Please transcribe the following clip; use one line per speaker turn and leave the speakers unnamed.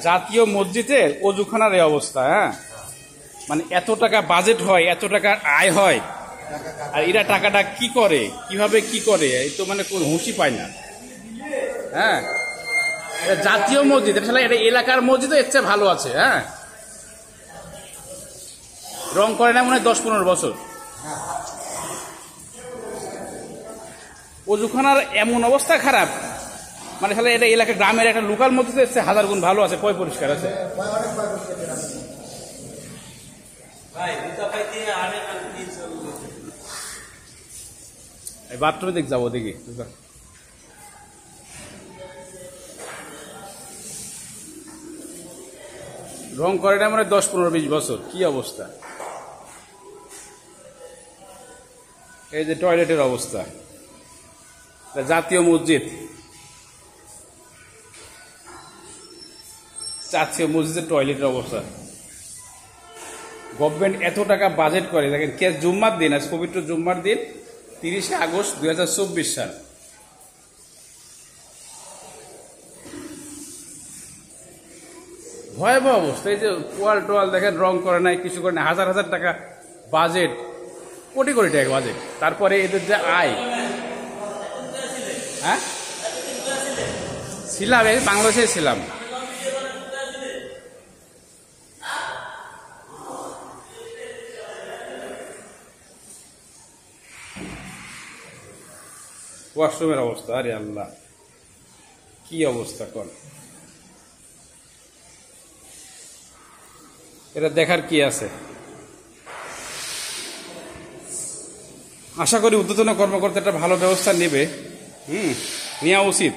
জাতীয় মসজিদের অজুখানার এই অবস্থা। হ্যাঁ, মানে এত টাকা বাজেট হয়, এত টাকা আয় হয়, আর এরা টাকাটা কি করে, কিভাবে কি করে, এই তো মানে কোন হুঁশি পায় না। হ্যাঁ, জাতীয় মসজিদ, এটা এলাকার মসজিদ এর চেয়ে ভালো আছে। হ্যাঁ, রং করে না মনে হয় 10-15 বছর। অজুখানার এমন অবস্থা খারাপ, মানে এটা এলাকার গ্রামের একটা লোকাল মসজিদ এর চেয়ে 1000 গুণ ভালো আছে, পয় পরিষ্কার আছে। বাথরুমে দেখ যাবো দেখি। রং করে না মানে 10-15-20 বছর, কি অবস্থা। এই যে টয়লেটের অবস্থা, জাতীয় মসজিদ, জাতীয় মসজিদের টয়লেটের অবস্থা। গভর্নমেন্ট এত টাকা বাজেট করে, দেখেন কে জুম্মার দিন, আজ পবিত্র জুম্মার দিন 30শে আগস্ট 2024 সাল। ভয়াবহ অবস্থা। এই যে ওয়াল টোয়াল দেখেন, রং করে নাই, কিছু করে নাই, হাজার হাজার টাকা বাজেট, কোটি কোটি টাকা বাজেট। তারপরে এদের যে আয়। হ্যাঁ, ছিলাম, এই বাংলাদেশে ছিলাম। ওয়াশরুমের অবস্থা, আরে আল্লাহ, কি অবস্থা কর। এটা দেখার কি আছে। আশা করি ঊর্ধ্বতন কর্মকর্তা একটা ভালো ব্যবস্থা নেবে। নেওয়া উচিত।